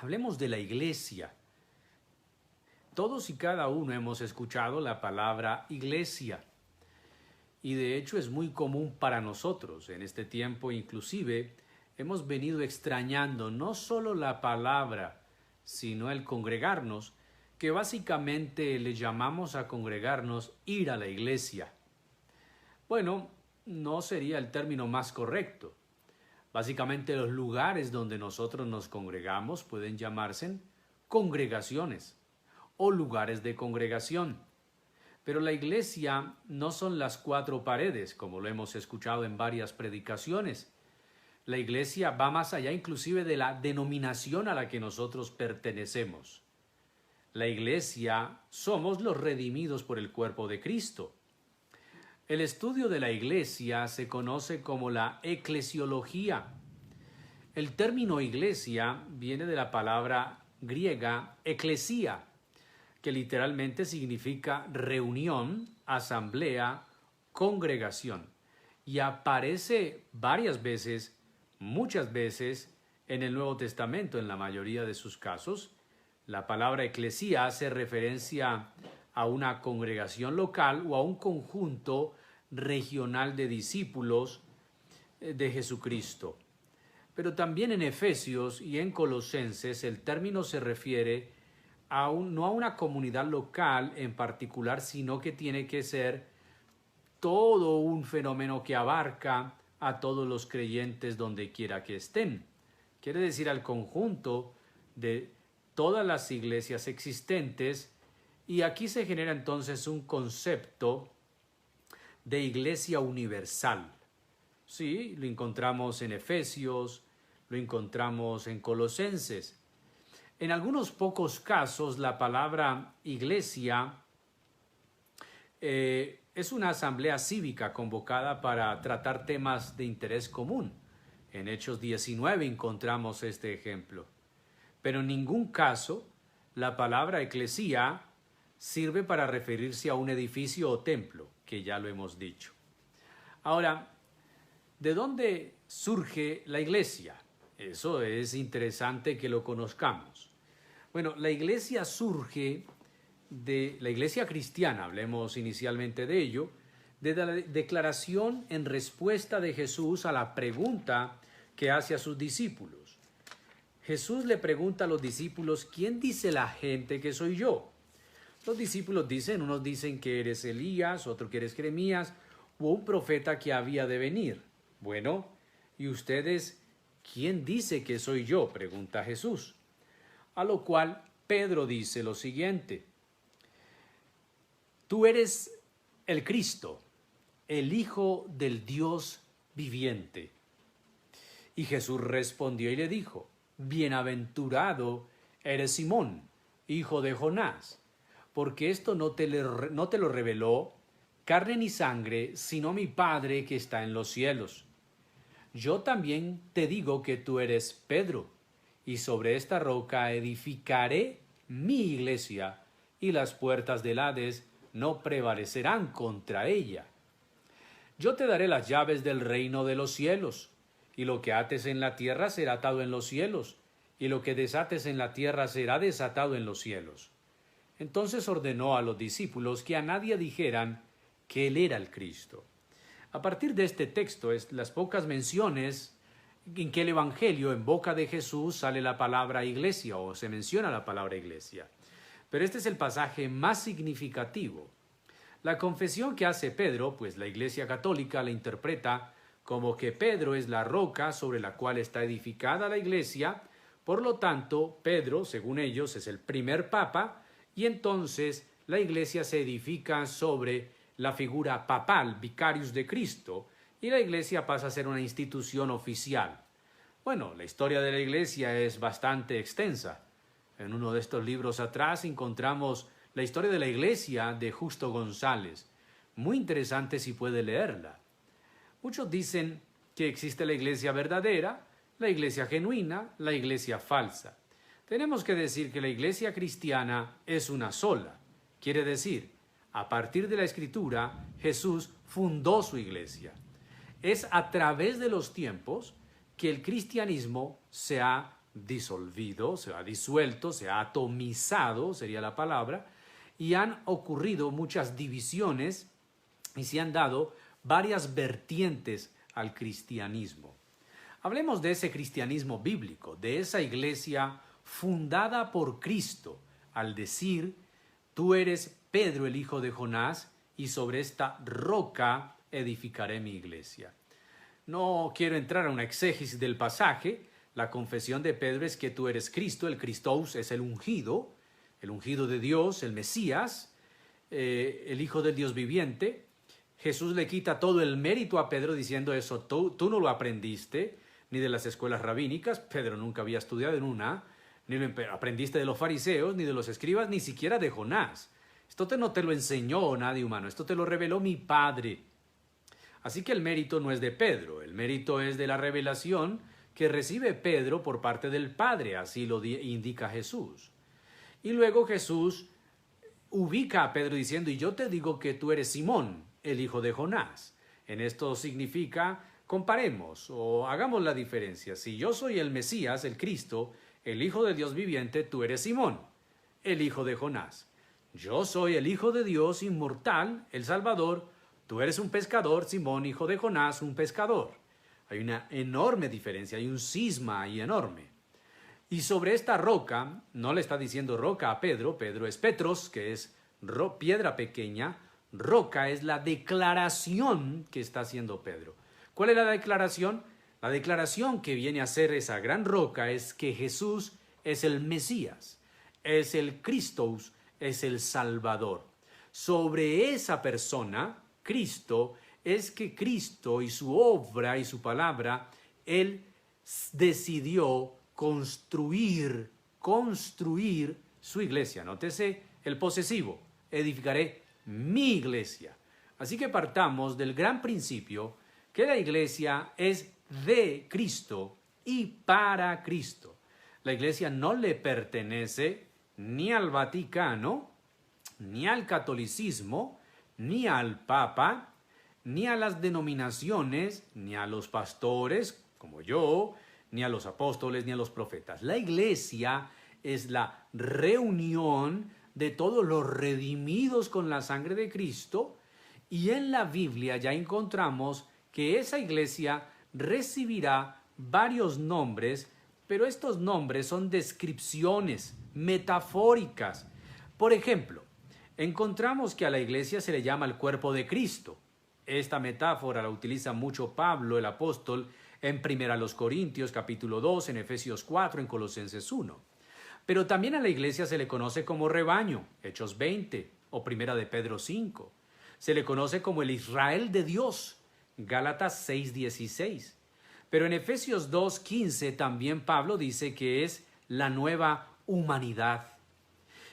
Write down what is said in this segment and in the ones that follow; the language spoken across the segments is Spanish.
Hablemos de la iglesia. Todos y cada uno hemos escuchado la palabra iglesia. Y de hecho es muy común para nosotros. En este tiempo inclusive hemos venido extrañando no solo la palabra, sino el congregarnos, que básicamente le llamamos a congregarnos ir a la iglesia. Bueno, no sería el término más correcto. Básicamente los lugares donde nosotros nos congregamos pueden llamarse congregaciones o lugares de congregación. Pero la iglesia no son las cuatro paredes, como lo hemos escuchado en varias predicaciones. La iglesia va más allá inclusive de la denominación a la que nosotros pertenecemos. La iglesia somos los redimidos por el cuerpo de Cristo. El estudio de la iglesia se conoce como la eclesiología. El término iglesia viene de la palabra griega eclesia, que literalmente significa reunión, asamblea, congregación, y aparece varias veces, muchas veces, en el Nuevo Testamento, en la mayoría de sus casos. La palabra eclesía hace referencia a una congregación local o a un conjunto regional de discípulos de Jesucristo. Pero también en Efesios y en Colosenses el término se refiere no a una comunidad local en particular, sino que tiene que ser todo un fenómeno que abarca a todos los creyentes donde quiera que estén. Quiere decir al conjunto de todas las iglesias existentes, y aquí se genera entonces un concepto de iglesia universal. Sí, lo encontramos en Efesios, lo encontramos en Colosenses. En algunos pocos casos la palabra iglesia es una asamblea cívica convocada para tratar temas de interés común. En Hechos 19 encontramos este ejemplo. Pero en ningún caso la palabra eclesía sirve para referirse a un edificio o templo, que ya lo hemos dicho. Ahora, ¿de dónde surge la iglesia? Eso es interesante que lo conozcamos. Bueno, la iglesia surge de la iglesia cristiana, hablemos inicialmente de ello, de la declaración en respuesta de Jesús a la pregunta que hace a sus discípulos. Jesús le pregunta a los discípulos, ¿quién dice la gente que soy yo? Los discípulos dicen, unos dicen que eres Elías, otros que eres Jeremías, o un profeta que había de venir. Bueno, ¿y ustedes quién dice que soy yo?, pregunta Jesús. A lo cual Pedro dice lo siguiente: tú eres el Cristo, el Hijo del Dios viviente. Y Jesús respondió y le dijo: bienaventurado eres Simón, hijo de Jonás, porque esto no te lo reveló carne ni sangre, sino mi Padre que está en los cielos. Yo también te digo que tú eres Pedro, y sobre esta roca edificaré mi iglesia, y las puertas del Hades no prevalecerán contra ella. Yo te daré las llaves del reino de los cielos, y lo que ates en la tierra será atado en los cielos, y lo que desates en la tierra será desatado en los cielos. Entonces ordenó a los discípulos que a nadie dijeran que él era el Cristo. A partir de este texto, es las pocas menciones en que el Evangelio, en boca de Jesús, sale la palabra iglesia o se menciona la palabra iglesia. Pero este es el pasaje más significativo. La confesión que hace Pedro, pues la Iglesia Católica la interpreta como que Pedro es la roca sobre la cual está edificada la iglesia. Por lo tanto, Pedro, según ellos, es el primer papa, y entonces la iglesia se edifica sobre la figura papal, vicarius de Cristo, y la iglesia pasa a ser una institución oficial. Bueno, la historia de la iglesia es bastante extensa. En uno de estos libros atrás encontramos la historia de la iglesia de Justo González. Muy interesante si puede leerla. Muchos dicen que existe la iglesia verdadera, la iglesia genuina, la iglesia falsa. Tenemos que decir que la iglesia cristiana es una sola. Quiere decir, a partir de la Escritura, Jesús fundó su iglesia. Es a través de los tiempos que el cristianismo se ha disolvido, se ha disuelto, se ha atomizado, sería la palabra, y han ocurrido muchas divisiones y se han dado varias vertientes al cristianismo. Hablemos de ese cristianismo bíblico, de esa iglesia fundada por Cristo, al decir, tú eres Pedro el hijo de Jonás, y sobre esta roca edificaré mi iglesia. No quiero entrar a una exégesis del pasaje. La confesión de Pedro es que tú eres Cristo, el Christos es el ungido de Dios, el Mesías, el Hijo del Dios viviente. Jesús le quita todo el mérito a Pedro diciendo eso, tú no lo aprendiste, ni de las escuelas rabínicas, Pedro nunca había estudiado en una, ni lo aprendiste de los fariseos, ni de los escribas, ni siquiera de Jonás. Esto no te lo enseñó nadie humano, esto te lo reveló mi Padre. Así que el mérito no es de Pedro, el mérito es de la revelación que recibe Pedro por parte del Padre, así lo indica Jesús. Y luego Jesús ubica a Pedro diciendo, y yo te digo que tú eres Simón, el hijo de Jonás. En esto significa, comparemos o hagamos la diferencia. Si yo soy el Mesías, el Cristo, el Hijo de Dios viviente, tú eres Simón, el hijo de Jonás. Yo soy el Hijo de Dios inmortal, el Salvador, tú eres un pescador, Simón, hijo de Jonás, un pescador. Hay una enorme diferencia, hay un cisma ahí enorme. Y sobre esta roca, no le está diciendo roca a Pedro, Pedro es Petros, que es piedra pequeña, roca es la declaración que está haciendo Pedro. ¿Cuál es la declaración? La declaración que viene a ser esa gran roca es que Jesús es el Mesías, es el Christos, es el Salvador. Sobre esa persona, Cristo, es que Cristo y su obra y su palabra, Él decidió construir su iglesia. Nótese el posesivo, edificaré mi iglesia. Así que partamos del gran principio que la iglesia es de Cristo y para Cristo. La iglesia no le pertenece ni al Vaticano, ni al catolicismo, ni al Papa, ni a las denominaciones, ni a los pastores, como yo, ni a los apóstoles, ni a los profetas. La iglesia es la reunión de todos los redimidos con la sangre de Cristo, y en la Biblia ya encontramos que esa iglesia recibirá varios nombres, pero estos nombres son descripciones metafóricas. Por ejemplo, encontramos que a la iglesia se le llama el cuerpo de Cristo. Esta metáfora la utiliza mucho Pablo, el apóstol, en 1 Corintios capítulo 2, en Efesios 4, en Colosenses 1. Pero también a la iglesia se le conoce como rebaño, Hechos 20, o 1 de Pedro 5. Se le conoce como el Israel de Dios, Gálatas 6, 16. Pero en Efesios 2, 15 también Pablo dice que es la nueva humanidad.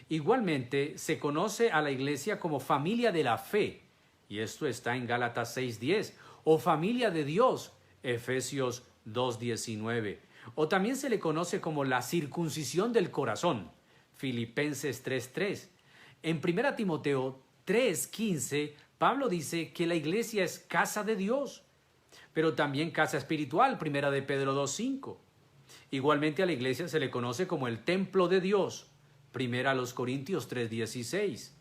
Igualmente se conoce a la iglesia como familia de la fe, y esto está en Gálatas 6, 10, o familia de Dios, Efesios 2, 19. O también se le conoce como la circuncisión del corazón, Filipenses 3, 3. En 1 Timoteo 3, 15, Pablo dice que la iglesia es casa de Dios, pero también casa espiritual, 1 de Pedro 2, 5. Igualmente a la iglesia se le conoce como el templo de Dios, 1 Corintios 3, 16.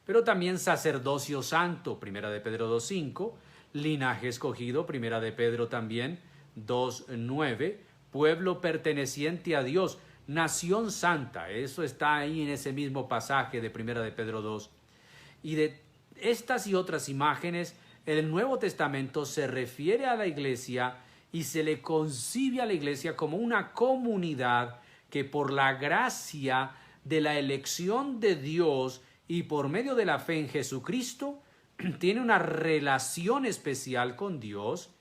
Pero también sacerdocio santo, 1 de Pedro 2, 5. Linaje escogido, 1 de Pedro también 2, 9. Pueblo perteneciente a Dios, nación santa. Eso está ahí en ese mismo pasaje de 1 de Pedro 2. Y de estas y otras imágenes, el Nuevo Testamento se refiere a la iglesia y se le concibe a la iglesia como una comunidad que por la gracia de la elección de Dios y por medio de la fe en Jesucristo tiene una relación especial con Dios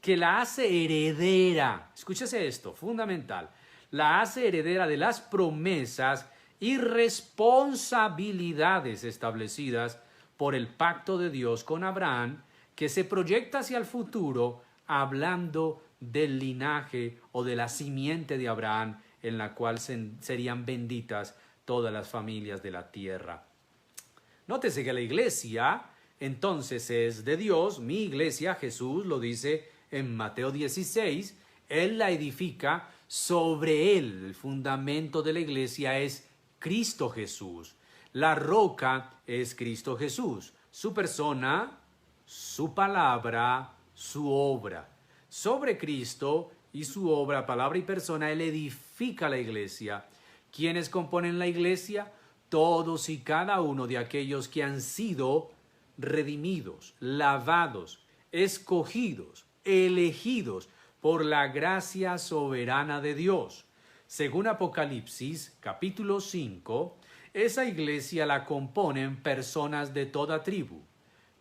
que la hace heredera. Escúchese esto, fundamental. La hace heredera de las promesas y responsabilidades establecidas por el pacto de Dios con Abraham, que se proyecta hacia el futuro hablando del linaje o de la simiente de Abraham, en la cual serían benditas todas las familias de la tierra. Nótese que la iglesia entonces es de Dios. Mi iglesia, Jesús lo dice en Mateo 16, Él la edifica Sobre él, el fundamento de la iglesia es Cristo Jesús. La roca es Cristo Jesús, su persona, su palabra, su obra. Sobre Cristo y su obra, palabra y persona, él edifica la iglesia. ¿Quiénes componen la iglesia? Todos y cada uno de aquellos que han sido redimidos, lavados, escogidos, elegidos por la gracia soberana de Dios. Según Apocalipsis, capítulo 5, esa iglesia la componen personas de toda tribu,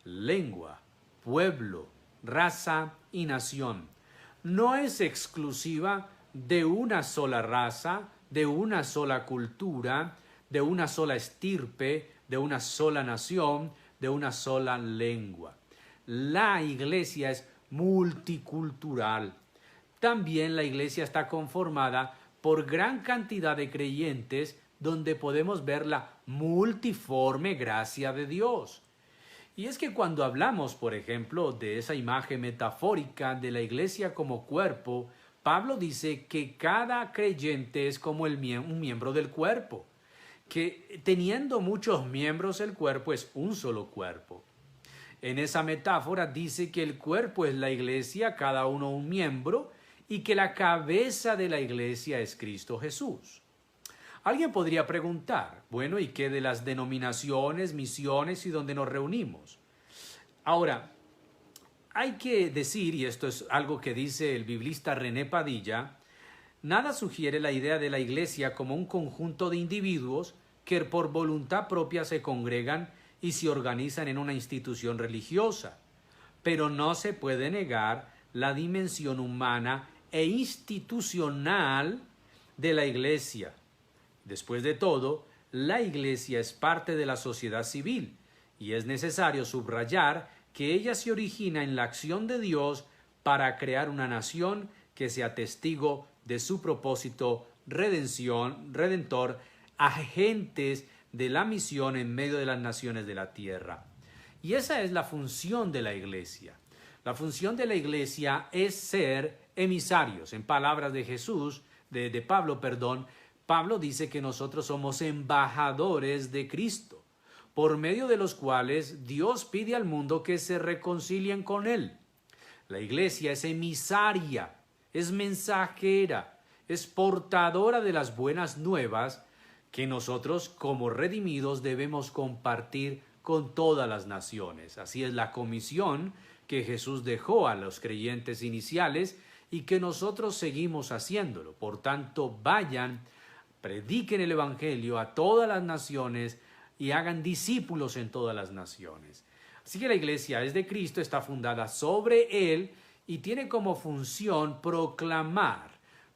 lengua, pueblo, raza y nación. No es exclusiva de una sola raza, de una sola cultura, de una sola estirpe, de una sola nación, de una sola lengua. La iglesia es multicultural. También la iglesia está conformada por gran cantidad de creyentes donde podemos ver la multiforme gracia de Dios. Y es que cuando hablamos, por ejemplo, de esa imagen metafórica de la iglesia como cuerpo, Pablo dice que cada creyente es como un miembro del cuerpo, que teniendo muchos miembros el cuerpo es un solo cuerpo. En esa metáfora dice que el cuerpo es la iglesia, cada uno un miembro, y que la cabeza de la iglesia es Cristo Jesús. Alguien podría preguntar, bueno, ¿y qué de las denominaciones, misiones y dónde nos reunimos? Ahora, hay que decir, y esto es algo que dice el biblista René Padilla, nada sugiere la idea de la iglesia como un conjunto de individuos que por voluntad propia se congregan y se organizan en una institución religiosa. Pero no se puede negar la dimensión humana e institucional de la iglesia. Después de todo, la iglesia es parte de la sociedad civil y es necesario subrayar que ella se origina en la acción de Dios para crear una nación que sea testigo de su propósito redentor, agentes de la misión en medio de las naciones de la tierra. Y esa es la función de la iglesia. La función de la iglesia es ser emisarios. En palabras de Pablo, Pablo dice que nosotros somos embajadores de Cristo, por medio de los cuales Dios pide al mundo que se reconcilien con Él. La iglesia es emisaria, es mensajera, es portadora de las buenas nuevas que nosotros como redimidos debemos compartir con todas las naciones. Así es la comisión que Jesús dejó a los creyentes iniciales y que nosotros seguimos haciéndolo. Por tanto, vayan, prediquen el evangelio a todas las naciones y hagan discípulos en todas las naciones. Así que la iglesia es de Cristo, está fundada sobre Él y tiene como función proclamar,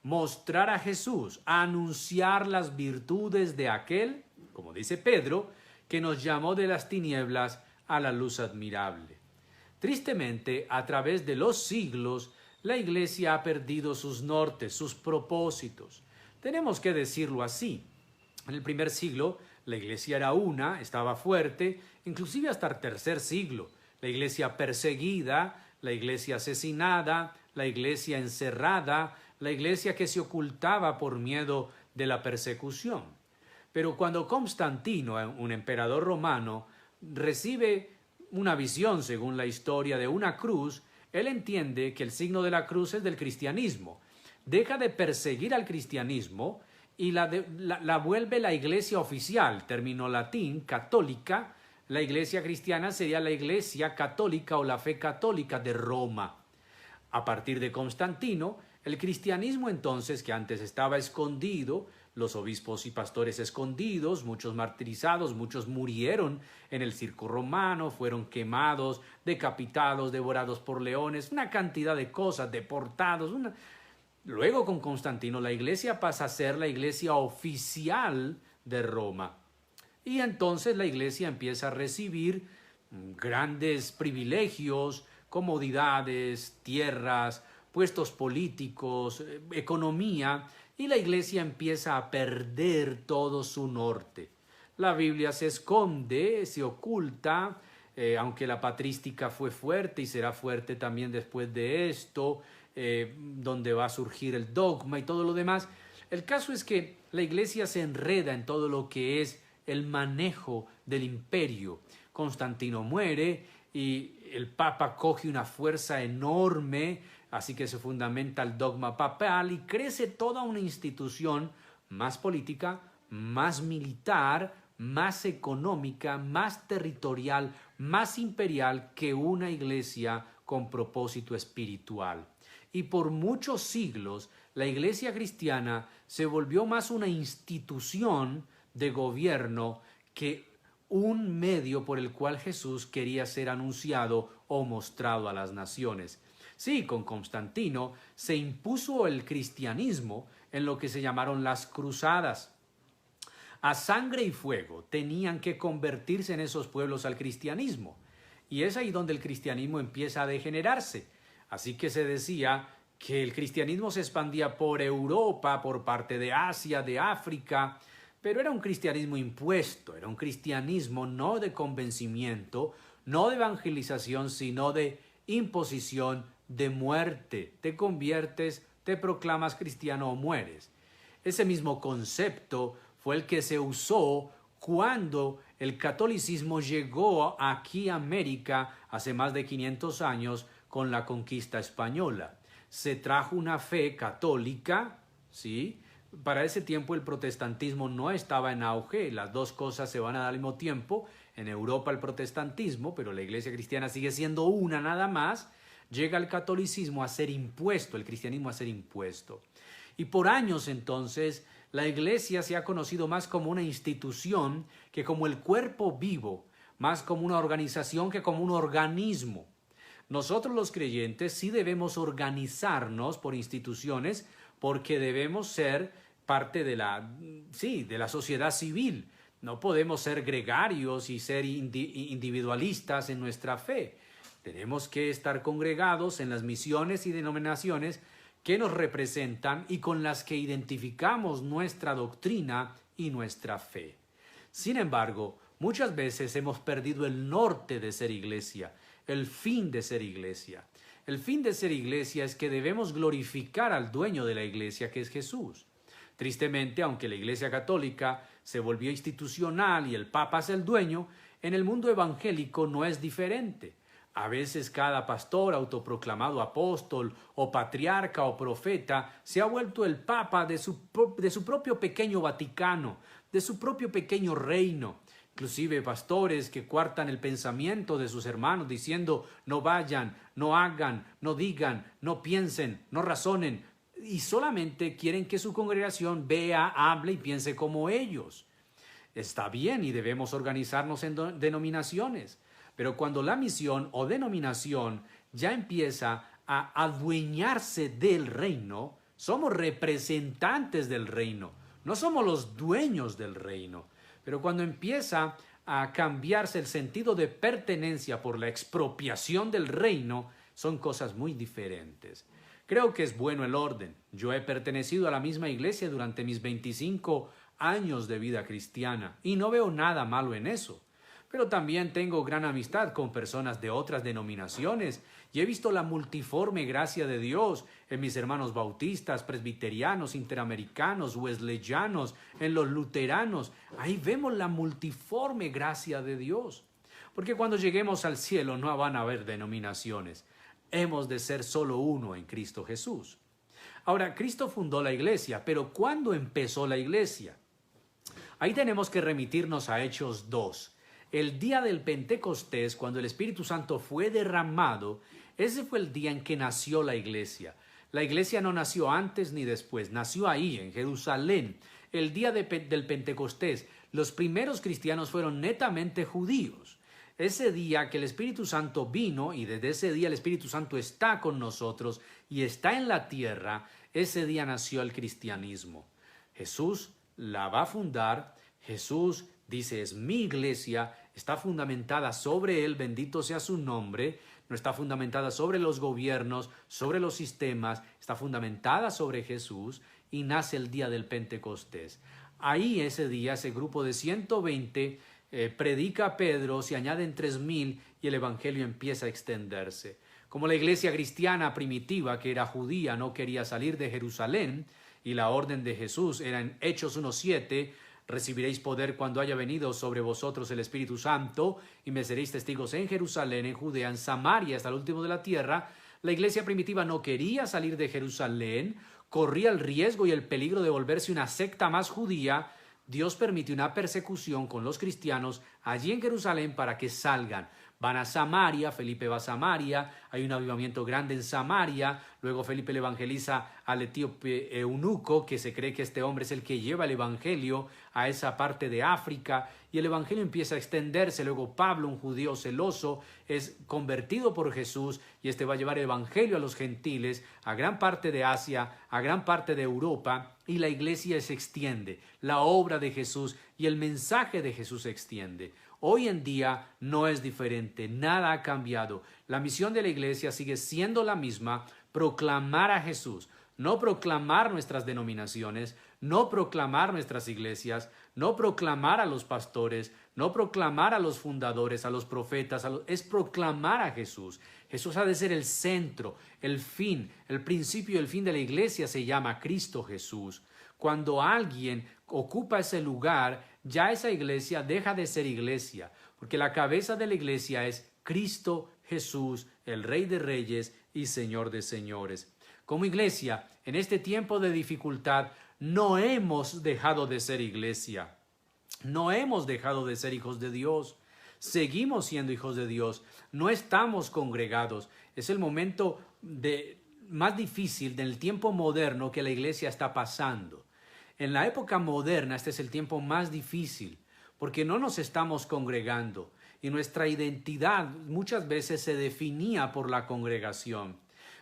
mostrar a Jesús, anunciar las virtudes de aquel, como dice Pedro, que nos llamó de las tinieblas a la luz admirable. Tristemente, a través de los siglos, la iglesia ha perdido sus nortes, sus propósitos. Tenemos que decirlo así. En el primer siglo, la iglesia era una, estaba fuerte, inclusive hasta el tercer siglo. La iglesia perseguida, la iglesia asesinada, la iglesia encerrada, la iglesia que se ocultaba por miedo de la persecución. Pero cuando Constantino, un emperador romano, recibe una visión, según la historia, de una cruz, él entiende que el signo de la cruz es del cristianismo. Deja de perseguir al cristianismo y la vuelve la iglesia oficial, término latín, católica. La iglesia cristiana sería la iglesia católica o la fe católica de Roma. A partir de Constantino, el cristianismo entonces, que antes estaba escondido, los obispos y pastores escondidos, muchos martirizados, muchos murieron en el circo romano, fueron quemados, decapitados, devorados por leones, una cantidad de cosas, deportados. Luego con Constantino la iglesia pasa a ser la iglesia oficial de Roma. Y entonces la iglesia empieza a recibir grandes privilegios, comodidades, tierras, puestos políticos, economía, y la iglesia empieza a perder todo su norte. La Biblia se esconde, se oculta, aunque la patrística fue fuerte y será fuerte también después de esto. donde va a surgir el dogma y todo lo demás. El caso es que la iglesia se enreda en todo lo que es el manejo del imperio. Constantino muere y el Papa coge una fuerza enorme, así que se fundamenta el dogma papal y crece toda una institución más política, más militar, más económica, más territorial, más imperial que una iglesia con propósito espiritual. Y por muchos siglos la iglesia cristiana se volvió más una institución de gobierno que un medio por el cual Jesús quería ser anunciado o mostrado a las naciones. Sí, con Constantino se impuso el cristianismo en lo que se llamaron las cruzadas. A sangre y fuego tenían que convertirse en esos pueblos al cristianismo. Y es ahí donde el cristianismo empieza a degenerarse. Así que se decía que el cristianismo se expandía por Europa, por parte de Asia, de África, pero era un cristianismo impuesto, era un cristianismo no de convencimiento, no de evangelización, sino de imposición, de muerte. Te conviertes, te proclamas cristiano o mueres. Ese mismo concepto fue el que se usó cuando el catolicismo llegó aquí a América hace más de 500 años con la conquista española. Se trajo una fe católica, ¿sí? Para ese tiempo el protestantismo no estaba en auge, las dos cosas se van a dar al mismo tiempo. En Europa el protestantismo, pero la iglesia cristiana sigue siendo una nada más. Llega el catolicismo a ser impuesto, el cristianismo a ser impuesto. Y por años entonces la iglesia se ha conocido más como una institución que como el cuerpo vivo, más como una organización que como un organismo. Nosotros los creyentes sí debemos organizarnos por instituciones porque debemos ser parte de la sociedad civil. No podemos ser gregarios y ser individualistas en nuestra fe. Tenemos que estar congregados en las misiones y denominaciones que nos representan y con las que identificamos nuestra doctrina y nuestra fe. Sin embargo, muchas veces hemos perdido el norte de ser iglesia, el fin de ser iglesia. El fin de ser iglesia es que debemos glorificar al dueño de la iglesia, que es Jesús. Tristemente, aunque la iglesia católica se volvió institucional y el Papa es el dueño, en el mundo evangélico no es diferente. A veces cada pastor, autoproclamado apóstol o patriarca o profeta, se ha vuelto el papa de su propio pequeño Vaticano, de su propio pequeño reino. Inclusive pastores que coartan el pensamiento de sus hermanos diciendo no vayan, no hagan, no digan, no piensen, no razonen y solamente quieren que su congregación vea, hable y piense como ellos. Está bien y debemos organizarnos en denominaciones. Pero cuando la misión o denominación ya empieza a adueñarse del reino, somos representantes del reino, no somos los dueños del reino. Pero cuando empieza a cambiarse el sentido de pertenencia por la expropiación del reino, son cosas muy diferentes. Creo que es bueno el orden. Yo he pertenecido a la misma iglesia durante mis 25 años de vida cristiana y no veo nada malo en eso. Pero también tengo gran amistad con personas de otras denominaciones y he visto la multiforme gracia de Dios en mis hermanos bautistas, presbiterianos, interamericanos, wesleyanos, en los luteranos. Ahí vemos la multiforme gracia de Dios. Porque cuando lleguemos al cielo no van a haber denominaciones. Hemos de ser solo uno en Cristo Jesús. Ahora, Cristo fundó la iglesia, pero ¿cuándo empezó la iglesia? Ahí tenemos que remitirnos a Hechos 2. El día del Pentecostés, cuando el Espíritu Santo fue derramado, ese fue el día en que nació la iglesia. La iglesia no nació antes ni después, nació ahí, en Jerusalén. El día del Pentecostés, los primeros cristianos fueron netamente judíos. Ese día que el Espíritu Santo vino, y desde ese día el Espíritu Santo está con nosotros y está en la tierra, ese día nació el cristianismo. Jesús la va a fundar, Jesús dice, es mi iglesia, está fundamentada sobre él, bendito sea su nombre, no está fundamentada sobre los gobiernos, sobre los sistemas, está fundamentada sobre Jesús y nace el día del Pentecostés. Ahí ese día, ese grupo de 120 predica a Pedro, se añaden 3000 y el evangelio empieza a extenderse. Como la iglesia cristiana primitiva, que era judía, no quería salir de Jerusalén, y la orden de Jesús era en Hechos 1:7, recibiréis poder cuando haya venido sobre vosotros el Espíritu Santo, y me seréis testigos en Jerusalén, en Judea, en Samaria, hasta el último de la tierra. La iglesia primitiva no quería salir de Jerusalén, corría el riesgo y el peligro de volverse una secta más judía. Dios permite una persecución con los cristianos allí en Jerusalén para que salgan. Van a Samaria, Felipe va a Samaria, hay un avivamiento grande en Samaria, luego Felipe le evangeliza al etíope eunuco, que se cree que este hombre es el que lleva el evangelio a esa parte de África, y el evangelio empieza a extenderse. Luego Pablo, un judío celoso, es convertido por Jesús, y este va a llevar el evangelio a los gentiles, a gran parte de Asia, a gran parte de Europa, y la iglesia se extiende, la obra de Jesús y el mensaje de Jesús se extiende. Hoy en día no es diferente, nada ha cambiado. La misión de la iglesia sigue siendo la misma: proclamar a Jesús, no proclamar nuestras denominaciones, no proclamar nuestras iglesias, no proclamar a los pastores, no proclamar a los fundadores, a los profetas, es proclamar a Jesús. Jesús ha de ser el centro, el fin, el principio y el fin de la iglesia se llama Cristo Jesús. Cuando alguien ocupa ese lugar, ya esa iglesia deja de ser iglesia, porque la cabeza de la iglesia es Cristo Jesús, el Rey de Reyes y Señor de Señores. Como iglesia, en este tiempo de dificultad, no hemos dejado de ser iglesia, no hemos dejado de ser hijos de Dios. Seguimos siendo hijos de Dios, no estamos congregados. Es el momento más difícil del tiempo moderno que la iglesia está pasando. En la época moderna este es el tiempo más difícil porque no nos estamos congregando y nuestra identidad muchas veces se definía por la congregación.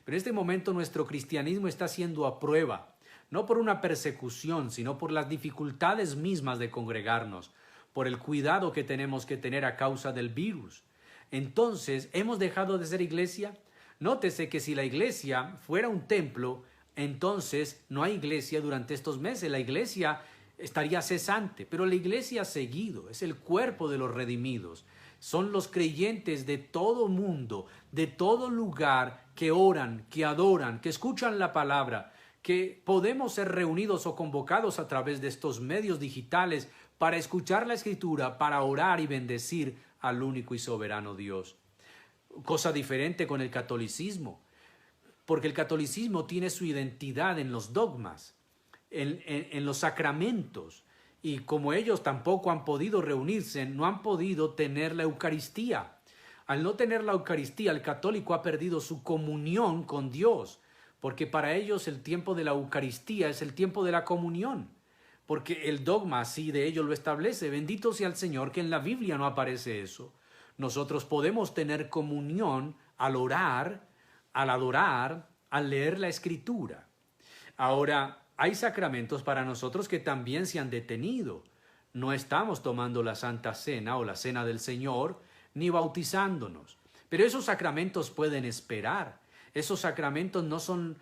Pero en este momento nuestro cristianismo está siendo a prueba, no por una persecución, sino por las dificultades mismas de congregarnos, por el cuidado que tenemos que tener a causa del virus. Entonces, ¿hemos dejado de ser iglesia? Nótese que si la iglesia fuera un templo, entonces no hay iglesia durante estos meses. La iglesia estaría cesante, pero la iglesia ha seguido, es el cuerpo de los redimidos. Son los creyentes de todo mundo, de todo lugar, que oran, que adoran, que escuchan la palabra, que podemos ser reunidos o convocados a través de estos medios digitales para escuchar la Escritura, para orar y bendecir al único y soberano Dios. Cosa diferente con el catolicismo, porque el catolicismo tiene su identidad en los dogmas, en los sacramentos, y como ellos tampoco han podido reunirse, no han podido tener la Eucaristía. Al no tener la Eucaristía, el católico ha perdido su comunión con Dios, porque para ellos el tiempo de la Eucaristía es el tiempo de la comunión, porque el dogma así de ellos lo establece. Bendito sea el Señor que en la Biblia no aparece eso. Nosotros podemos tener comunión al orar, al adorar, al leer la Escritura. Ahora, hay sacramentos para nosotros que también se han detenido. No estamos tomando la Santa Cena o la Cena del Señor, ni bautizándonos. Pero esos sacramentos pueden esperar. Esos sacramentos no son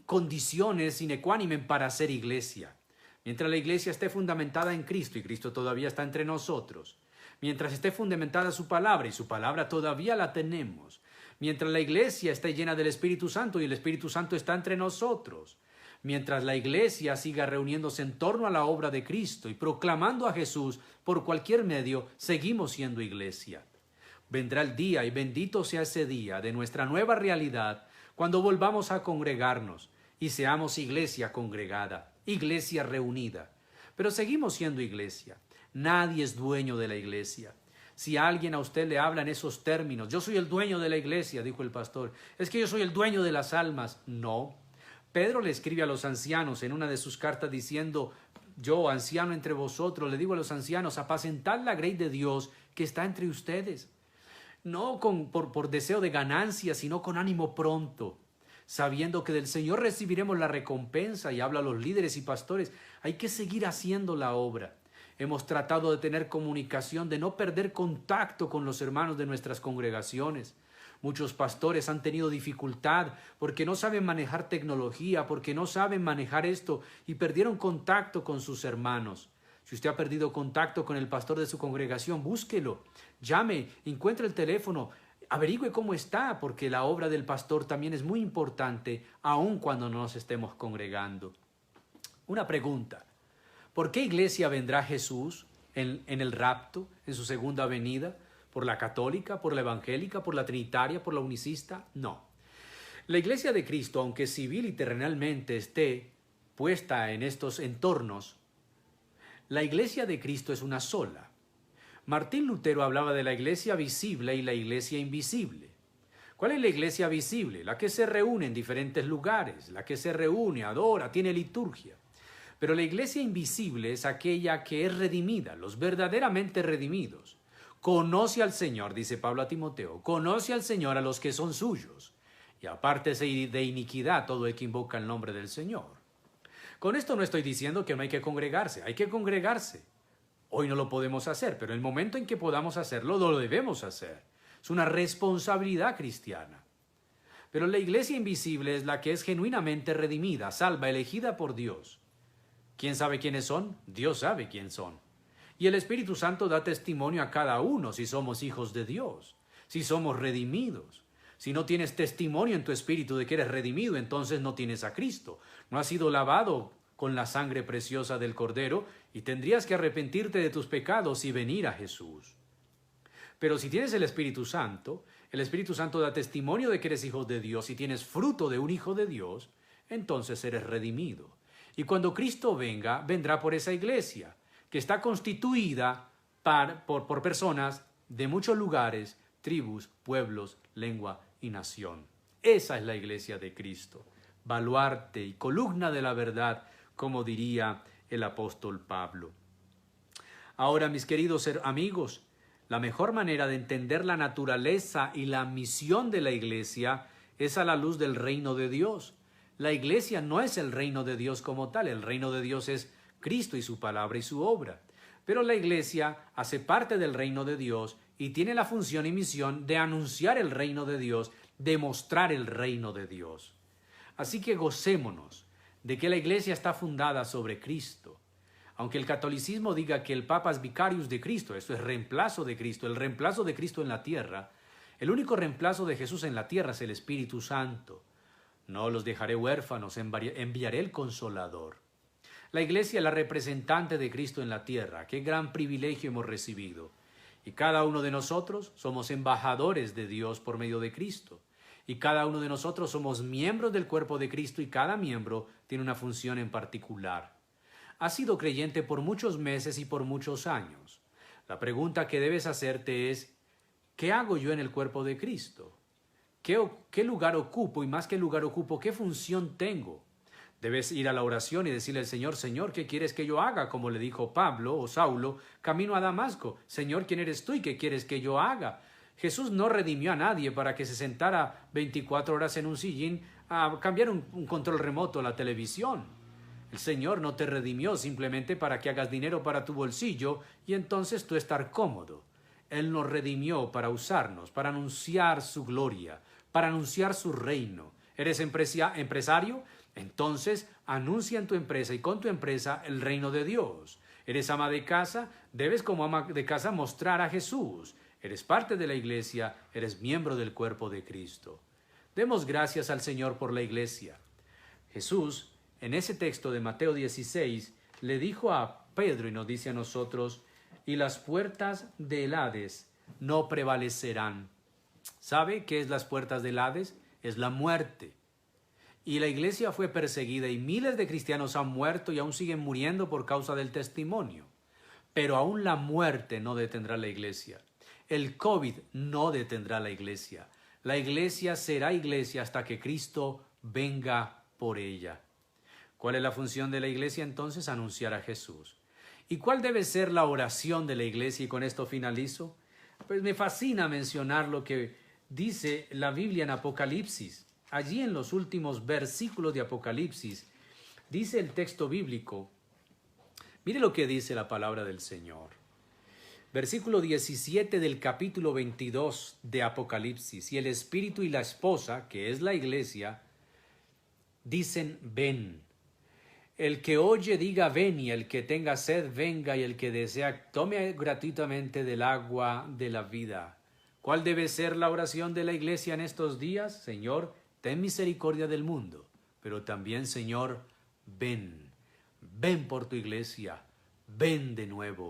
condiciones sine qua non para ser iglesia. Mientras la iglesia esté fundamentada en Cristo, y Cristo todavía está entre nosotros, mientras esté fundamentada su palabra, y su palabra todavía la tenemos, mientras la iglesia esté llena del Espíritu Santo y el Espíritu Santo está entre nosotros, mientras la iglesia siga reuniéndose en torno a la obra de Cristo y proclamando a Jesús por cualquier medio, seguimos siendo iglesia. Vendrá el día, y bendito sea ese día, de nuestra nueva realidad, cuando volvamos a congregarnos y seamos iglesia congregada, iglesia reunida. Pero seguimos siendo iglesia. Nadie es dueño de la iglesia. Si alguien a usted le habla en esos términos, yo soy el dueño de la iglesia, dijo el pastor, es que yo soy el dueño de las almas. No. Pedro le escribe a los ancianos en una de sus cartas diciendo, yo, anciano entre vosotros, le digo a los ancianos, apacentad la grey de Dios que está entre ustedes. No por deseo de ganancia, sino con ánimo pronto, sabiendo que del Señor recibiremos la recompensa. Y habla a los líderes y pastores, hay que seguir haciendo la obra. Hemos tratado de tener comunicación, de no perder contacto con los hermanos de nuestras congregaciones. Muchos pastores han tenido dificultad porque no saben manejar tecnología, porque no saben manejar esto y perdieron contacto con sus hermanos. Si usted ha perdido contacto con el pastor de su congregación, búsquelo, llame, encuentre el teléfono, averigüe cómo está, porque la obra del pastor también es muy importante, aun cuando no nos estemos congregando. Una pregunta: ¿por qué iglesia vendrá Jesús en el rapto, en su segunda venida? ¿Por la católica, por la evangélica, por la trinitaria, por la unicista? No. La iglesia de Cristo, aunque civil y terrenalmente esté puesta en estos entornos, la iglesia de Cristo es una sola. Martín Lutero hablaba de la iglesia visible y la iglesia invisible. ¿Cuál es la iglesia visible? La que se reúne en diferentes lugares, la que se reúne, adora, tiene liturgia. Pero la iglesia invisible es aquella que es redimida, los verdaderamente redimidos. Conoce al Señor, dice Pablo a Timoteo, conoce al Señor a los que son suyos. Y apártese de iniquidad todo el que invoca el nombre del Señor. Con esto no estoy diciendo que no hay que congregarse, hay que congregarse. Hoy no lo podemos hacer, pero en el momento en que podamos hacerlo, lo debemos hacer. Es una responsabilidad cristiana. Pero la iglesia invisible es la que es genuinamente redimida, salva, elegida por Dios. ¿Quién sabe quiénes son? Dios sabe quién son. Y el Espíritu Santo da testimonio a cada uno si somos hijos de Dios, si somos redimidos. Si no tienes testimonio en tu espíritu de que eres redimido, entonces no tienes a Cristo. No has sido lavado con la sangre preciosa del Cordero y tendrías que arrepentirte de tus pecados y venir a Jesús. Pero si tienes el Espíritu Santo da testimonio de que eres hijo de Dios y tienes fruto de un hijo de Dios, entonces eres redimido. Y cuando Cristo venga, vendrá por esa iglesia, que está constituida por personas de muchos lugares, tribus, pueblos, lengua y nación. Esa es la iglesia de Cristo, baluarte y columna de la verdad, como diría el apóstol Pablo. Ahora, mis queridos amigos, la mejor manera de entender la naturaleza y la misión de la iglesia es a la luz del reino de Dios. La iglesia no es el reino de Dios como tal, el reino de Dios es Cristo y su palabra y su obra. Pero la iglesia hace parte del reino de Dios y tiene la función y misión de anunciar el reino de Dios, de mostrar el reino de Dios. Así que gocémonos de que la iglesia está fundada sobre Cristo. Aunque el catolicismo diga que el Papa es vicarius de Cristo, esto es reemplazo de Cristo, el reemplazo de Cristo en la tierra, el único reemplazo de Jesús en la tierra es el Espíritu Santo. No los dejaré huérfanos, enviaré el Consolador. La iglesia es la representante de Cristo en la tierra. Qué gran privilegio hemos recibido. Y cada uno de nosotros somos embajadores de Dios por medio de Cristo. Y cada uno de nosotros somos miembros del cuerpo de Cristo y cada miembro tiene una función en particular. Has sido creyente por muchos meses y por muchos años. La pregunta que debes hacerte es, ¿qué hago yo en el cuerpo de Cristo? ¿Qué lugar ocupo? Y más que lugar ocupo, ¿qué función tengo? Debes ir a la oración y decirle al Señor, Señor, ¿qué quieres que yo haga? Como le dijo Pablo o Saulo, camino a Damasco. Señor, ¿quién eres tú y qué quieres que yo haga? Jesús no redimió a nadie para que se sentara 24 horas en un sillín a cambiar un control remoto a la televisión. El Señor no te redimió simplemente para que hagas dinero para tu bolsillo y entonces tú estar cómodo. Él nos redimió para usarnos, para anunciar su gloria, para anunciar su reino. ¿Eres empresario? Entonces anuncia en tu empresa y con tu empresa el reino de Dios. ¿Eres ama de casa? Debes como ama de casa mostrar a Jesús. Eres parte de la iglesia, eres miembro del cuerpo de Cristo. Demos gracias al Señor por la iglesia. Jesús, en ese texto de Mateo 16, le dijo a Pedro y nos dice a nosotros, y las puertas del Hades no prevalecerán. ¿Sabe qué es las puertas del Hades? Es la muerte. Y la iglesia fue perseguida y miles de cristianos han muerto y aún siguen muriendo por causa del testimonio. Pero aún la muerte no detendrá la iglesia. El COVID no detendrá la iglesia. La iglesia será iglesia hasta que Cristo venga por ella. ¿Cuál es la función de la iglesia entonces? Anunciar a Jesús. ¿Y cuál debe ser la oración de la iglesia? Y con esto finalizo. Pues me fascina mencionar lo que dice la Biblia en Apocalipsis. Allí en los últimos versículos de Apocalipsis, dice el texto bíblico, mire lo que dice la palabra del Señor. Versículo 17 del capítulo 22 de Apocalipsis. Y el Espíritu y la esposa, que es la iglesia, dicen ven. El que oye diga ven, y el que tenga sed venga, y el que desea tome gratuitamente del agua de la vida. ¿Cuál debe ser la oración de la iglesia en estos días? Señor, ten misericordia del mundo, pero también, Señor, ven por tu iglesia, ven de nuevo,